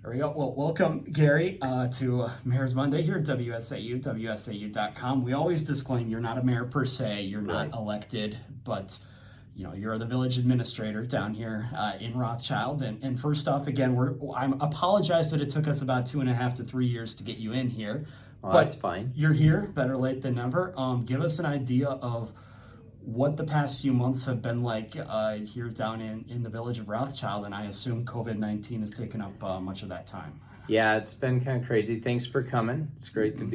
There we go. Well, welcome, Gary, to Mayor's Monday here at WSAU, WSAU.com. We always disclaim you're not a mayor per se, you're not Right. elected, but you're the village administrator down here in Rothschild. And first off, again, I apologize that it took us about 2.5 to 3 years to get you in here, Well, but that's fine. you're here, better late than never. Give us an idea of what the past few months have been like here down in the village of Rothschild, and I assume COVID-19 has taken up much of that time. Yeah, it's been kind of crazy. Thanks for coming. It's great to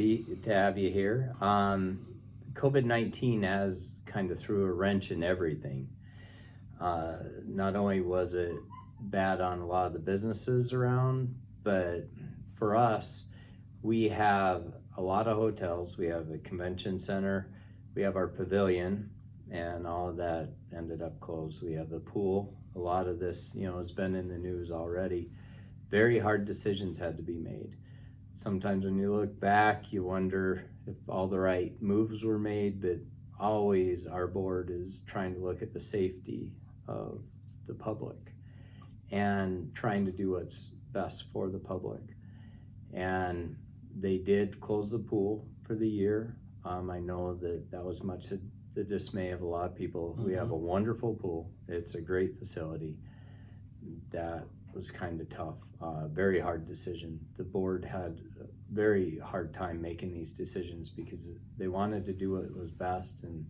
have you here. COVID-19 has kind of threw a wrench in everything. Not only was it bad on a lot of the businesses around, but for us, we have a lot of hotels. We have a convention center, we have our pavilion, and all of that ended up closed. We have the pool. A lot of this, has been in the news already. Very hard decisions had to be made. Sometimes when you look back, you wonder if all the right moves were made, but always our board is trying to look at the safety of the public and trying to do what's best for the public. And they did close the pool for the year. I know that was much the dismay of a lot of people. We have a wonderful pool. It's a great facility. That was kind of tough. Very hard decision. The board had a very hard time making these decisions because they wanted to do what was best, and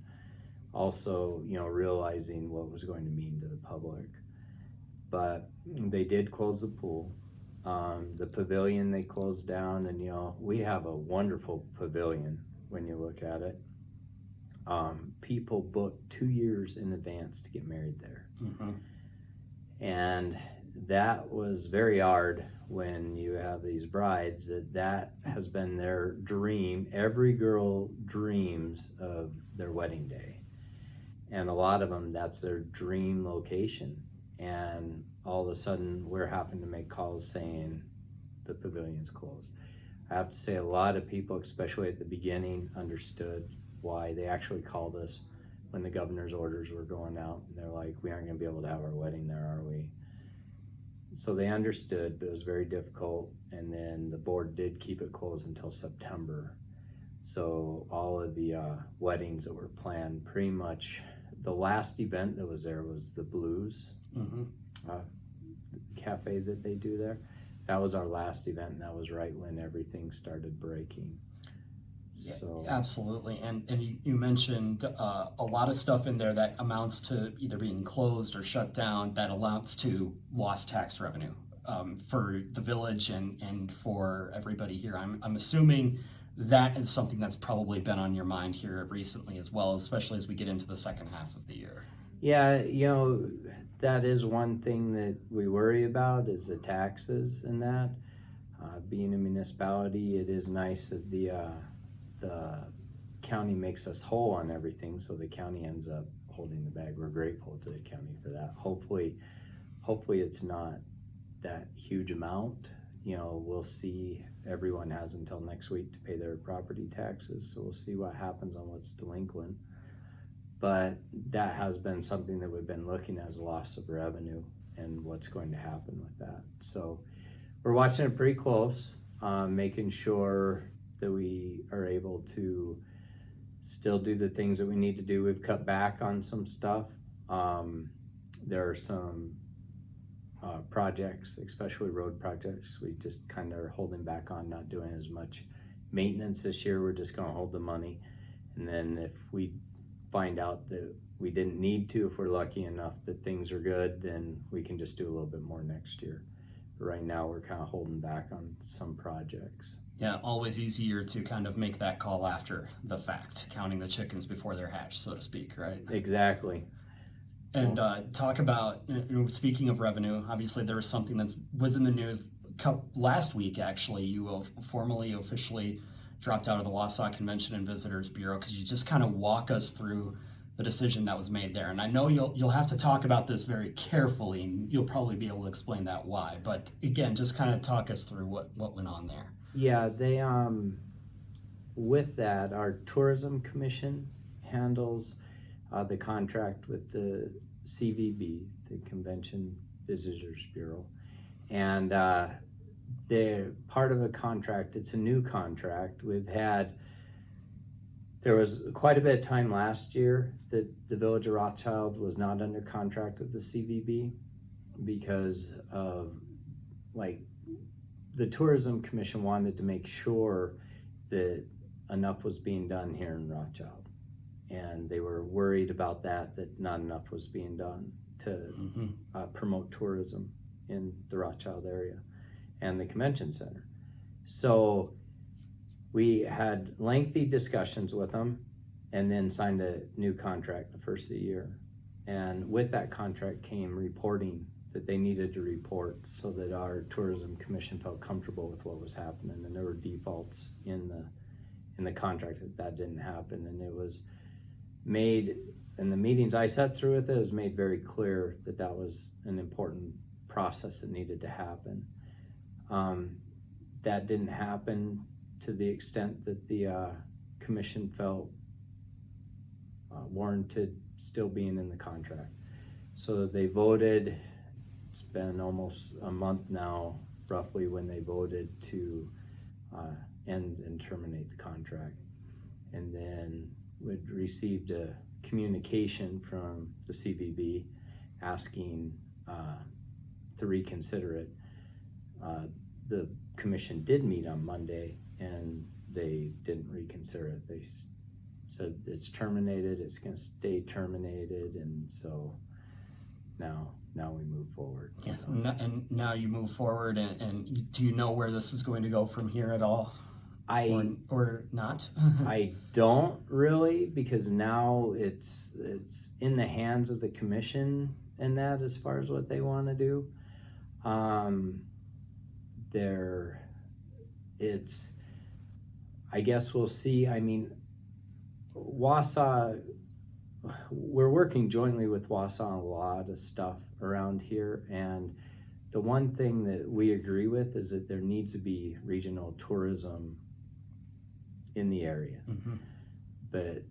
also, realizing what was going to mean to the public. But they did close the pool. The pavilion they closed down, and we have a wonderful pavilion when you look at it. People book 2 years in advance to get married there. And that was very hard when you have these brides that has been their dream. Every girl dreams of their wedding day, and a lot of them, that's their dream location. And all of a sudden we're having to make calls saying the pavilion's closed. I have to say a lot of people, especially at the beginning, understood why. They actually called us when the governor's orders were going out. They're like, we aren't going to be able to have our wedding there, are we? So they understood, but it was very difficult. And then the board did keep it closed until September. So all of the weddings that were planned, pretty much the last event that was there was the Blues cafe that they do there. That was our last event, and that was right when everything started breaking. So Absolutely, and you mentioned a lot of stuff in there that amounts to either being closed or shut down, that amounts to lost tax revenue for the village and for everybody here. I'm assuming that is something that's probably been on your mind here recently as well, especially as we get into the second half of the year. Yeah, that is one thing that we worry about, is the taxes and that. Being a municipality, it is nice that the county makes us whole on everything, so the county ends up holding the bag. We're grateful to the county for that. Hopefully it's not that huge amount. We'll see. Everyone has until next week to pay their property taxes, so we'll see what happens on what's delinquent. But that has been something that we've been looking at as a loss of revenue and what's going to happen with that. So we're watching it pretty close, making sure that we are able to still do the things that we need to do. We've cut back on some stuff. There are some projects, especially road projects, we just kind of are holding back on, not doing as much maintenance this year. We're just gonna hold the money. And then if we find out that we didn't need to, if we're lucky enough that things are good, then we can just do a little bit more next year. But right now we're kind of holding back on some projects. Yeah, always easier to kind of make that call after the fact, counting the chickens before they're hatched, so to speak, right? Exactly. And talk about, speaking of revenue, obviously there was something that was in the news last week, actually. You formally, officially dropped out of the Wausau Convention and Visitors Bureau. Could you just kind of walk us through the decision that was made there? And I know you'll have to talk about this very carefully, and you'll probably be able to explain that why. But again, just kind of talk us through what went on there. Yeah, they with that, our tourism commission handles the contract with the CVB, the Convention Visitors Bureau, and they're part of a contract. It's a new contract. There was quite a bit of time last year that the Village of Rothschild was not under contract with the CVB because of the Tourism Commission wanted to make sure that enough was being done here in Rothschild. And they were worried about that not enough was being done to promote tourism in the Rothschild area and the convention center. So we had lengthy discussions with them and then signed a new contract the first of the year. And with that contract came reporting that they needed to report so that our tourism commission felt comfortable with what was happening. And there were defaults in the contract if that didn't happen. And it was made, in the meetings I sat through with it, was made very clear that that was an important process that needed to happen. That didn't happen to the extent that the commission felt warranted still being in the contract. So they voted, it's been almost a month now, roughly, when they voted to end and terminate the contract. And then we received a communication from the CVB asking to reconsider it. The commission did meet on Monday and they didn't reconsider it. They said it's terminated, it's gonna stay terminated, and so now we move forward. Yeah. So. And now you move forward, and do you know where this is going to go from here at all? Or not? I don't really, because now it's in the hands of the commission and that as far as what they want to do. I guess we'll see. I mean, Wausau, we're working jointly with Wausau on a lot of stuff around here, and the one thing that we agree with is that there needs to be regional tourism in the area. But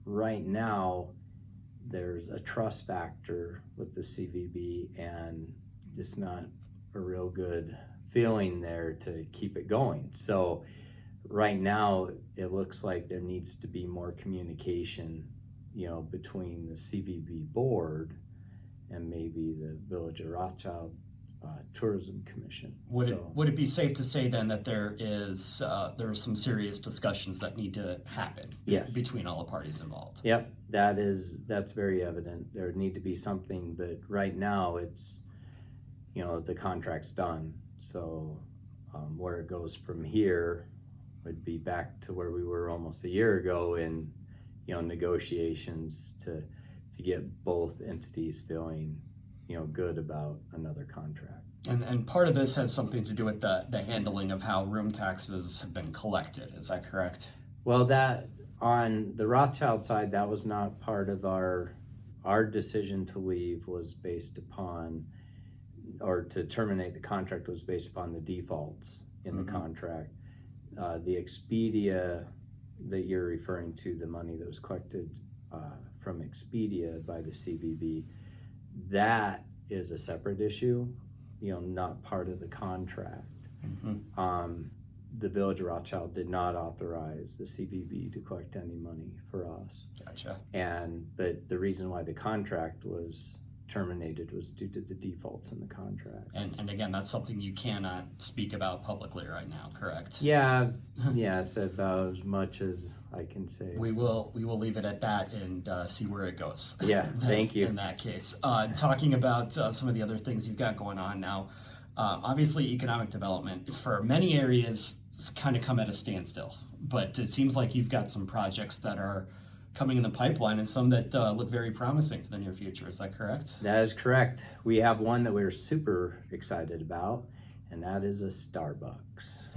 right now there's a trust factor with the CVB and just not a real good feeling there to keep it going. So right now it looks like there needs to be more communication, between the CVB board and maybe the Village of Rothschild Tourism Commission. Would it be safe to say then that there are some serious discussions that need to happen? Yes. Between all the parties involved? Yep, that's very evident. There need to be something, but right now it's, the contract's done. So where it goes from here would be back to where we were almost a year ago in, negotiations to get both entities feeling, good about another contract. And part of this has something to do with the handling of how room taxes have been collected. Is that correct? Well, that on the Rothschild side, that was not part of our decision to leave was based upon, or to terminate the contract was based upon the defaults in the contract. The Expedia that you're referring to, the money that was collected from Expedia by the CVB, that is a separate issue, not part of the contract. The Village of Rothschild did not authorize the CVB to collect any money for us. Gotcha. But the reason why the contract was terminated was due to the defaults in the contract. And again, that's something you cannot speak about publicly right now, correct? Yes, about as much as I can say. We will leave it at that and see where it goes. Yeah, thank you. In that case, talking about some of the other things you've got going on now, obviously economic development for many areas has kind of come at a standstill, but it seems like you've got some projects that are coming in the pipeline and some that look very promising for the near future. Is that correct? That is correct. We have one that we're super excited about, and that is a Starbucks.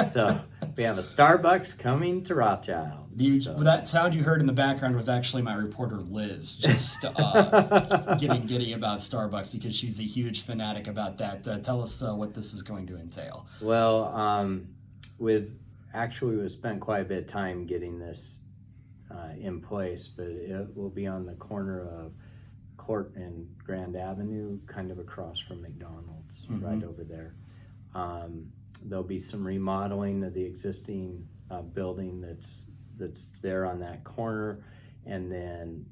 So we have a Starbucks coming to Rothschild. That sound you heard in the background was actually my reporter Liz, just getting giddy about Starbucks because she's a huge fanatic about that. Tell us what this is going to entail. Well, we've spent quite a bit of time getting this in place, but it will be on the corner of Court and Grand Avenue, kind of across from McDonald's, right over there. There'll be some remodeling of the existing building that's there on that corner, and then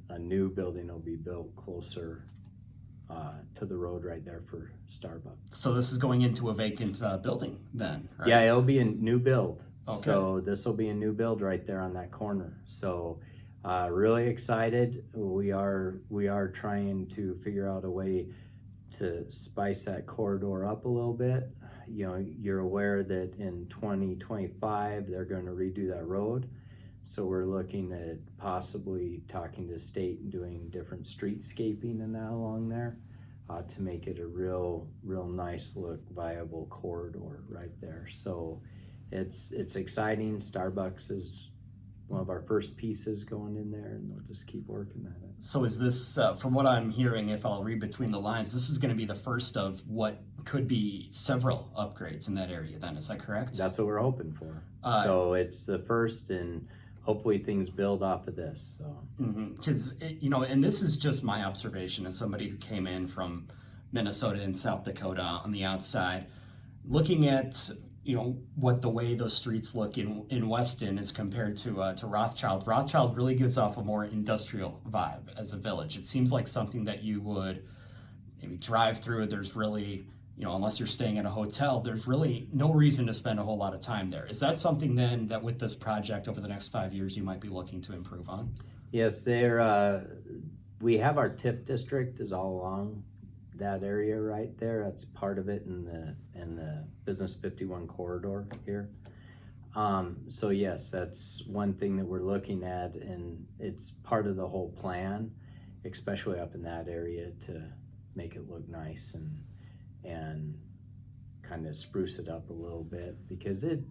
a new building will be built closer to the road right there for Starbucks. So this is going into a vacant building then, right? Yeah, it'll be a new build. Okay. So this will be a new build right there on that corner. So really excited. We are trying to figure out a way to spice that corridor up a little bit. You know, you're aware that in 2025 they're going to redo that road. So we're looking at possibly talking to the state and doing different streetscaping and that along there to make it a real nice look, viable corridor right there. So it's exciting. Starbucks is one of our first pieces going in there, and we'll just keep working at it. So is this, from what I'm hearing, if I'll read between the lines, this is going to be the first of what could be several upgrades in that area then, is that correct? That's what we're hoping for. So it's the first, and hopefully things build off of this. So because you know, and this is just my observation as somebody who came in from Minnesota and South Dakota on the outside, looking at, you know, what the way those streets look in Weston as compared to Rothschild. Rothschild really gives off a more industrial vibe as a village. It seems like something that you would maybe drive through. There's really, you know, unless you're staying at a hotel, there's really no reason to spend a whole lot of time there. Is that something then that with this project over the next 5 years you might be looking to improve on? Yes, we have our TIF district is all along that area right there. That's part of it in the Business 51 corridor here. So yes, that's one thing that we're looking at, and it's part of the whole plan, especially up in that area, to make it look nice and kind of spruce it up a little bit, because it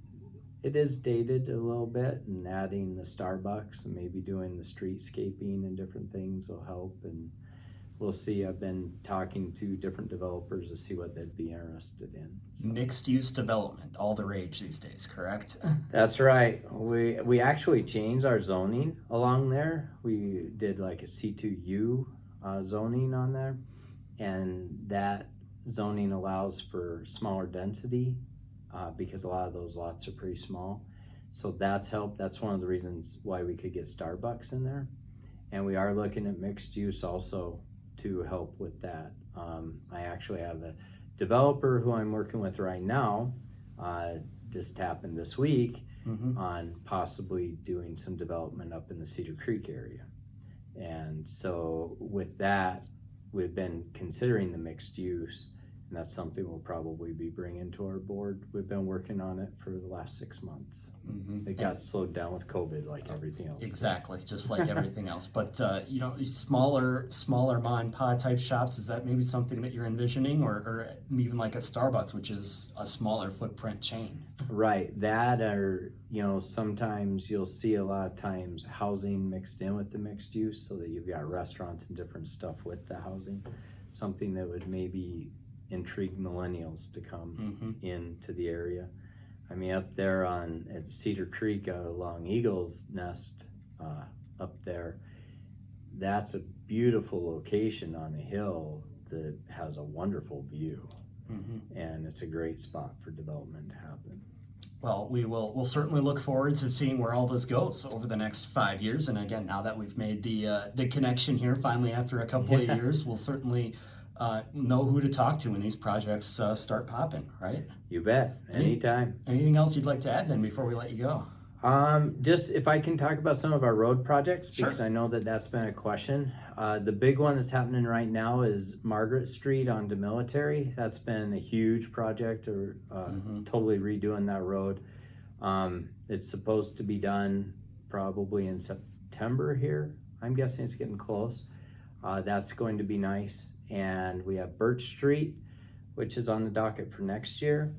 is dated a little bit, and adding the Starbucks and maybe doing the streetscaping and different things will help. And we'll see. I've been talking to different developers to see what they'd be interested in. So. Mixed use development, all the rage these days, correct? That's right. We actually changed our zoning along there. We did like a C2U zoning on there, and that zoning allows for smaller density because a lot of those lots are pretty small. So that's helped. That's one of the reasons why we could get Starbucks in there. And we are looking at mixed use also to help with that. I actually have a developer who I'm working with right now, just happened this week, on possibly doing some development up in the Cedar Creek area. And so with that, we've been considering the mixed use, and that's something we'll probably be bringing to our board. We've been working on it for the last 6 months. It got slowed down with COVID, like everything else. Exactly, just like everything else. But you know, smaller mom and pop type shops, is that maybe something that you're envisioning, or even like a Starbucks, which is a smaller footprint chain? Right, that, or you know, sometimes you'll see a lot of times housing mixed in with the mixed use, so that you've got restaurants and different stuff with the housing. Something that would maybe intrigue millennials to come into the area. I mean, up there at Cedar Creek along Eagle's Nest up there, that's a beautiful location on a hill that has a wonderful view. And it's a great spot for development to happen. Well, we'll certainly look forward to seeing where all this goes over the next 5 years. And again, now that we've made the connection here finally after a couple of years, we'll certainly know who to talk to when these projects start popping, right? You bet. Anytime. Anything else you'd like to add then before we let you go? Just if I can talk about some of our road projects, because Sure. I know that's been a question. The big one that's happening right now is Margaret Street onto Military. That's been a huge project, or totally redoing that road. It's supposed to be done probably in September here. I'm guessing it's getting close. That's going to be nice. And we have Birch Street, which is on the docket for next year.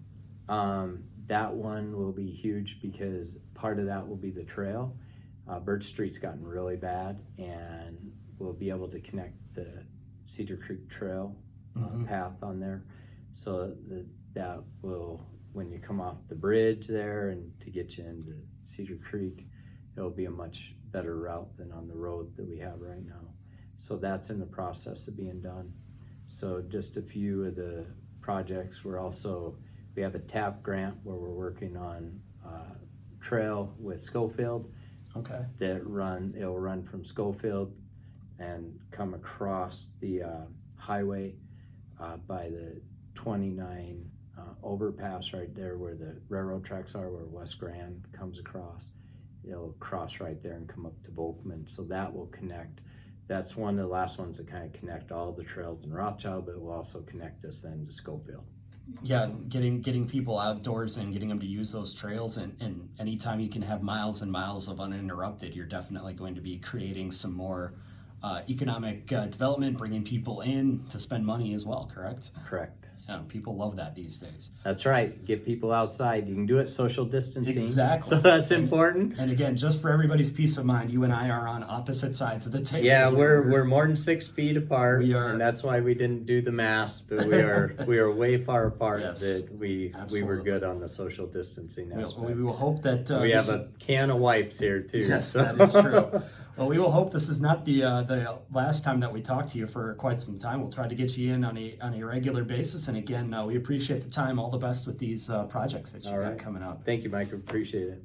That one will be huge because part of that will be the trail. Birch Street's gotten really bad, and we'll be able to connect the Cedar Creek Trail path on there. So that will, when you come off the bridge there and to get you into Cedar Creek, it'll be a much better route than on the road that we have right now. So that's in the process of being done. So just a few of the projects. We're also We have a TAP grant where we're working on trail with Schofield Okay. it'll run from Schofield and come across the highway by the 29 overpass right there where the railroad tracks are, where West Grand comes across. It'll cross right there and come up to Volkman, so that will connect. That's one of the last ones that kind of connect all the trails in Rothschild, but it will also connect us then to Schofield. Yeah, getting people outdoors and getting them to use those trails, and anytime you can have miles and miles of uninterrupted, you're definitely going to be creating some more economic development, bringing people in to spend money as well, correct? Correct. Yeah, people love that these days. That's right. Get people outside. You can do it social distancing. Exactly. So that's important. And again, just for everybody's peace of mind, you and I are on opposite sides of the table. Yeah, we're more than 6 feet apart. We are. And that's why we didn't do the mask, but we are way far apart. Yes, that we were absolutely. good on the social distancing aspect. We will hope that we have a can of wipes here too. Yes, so. that is true. Well, we will hope this is not the last time that we talk to you for quite some time. We'll try to get you in on a regular basis. And again, we appreciate the time. All the best with these projects that you got coming up. Thank you, Mike. Appreciate it.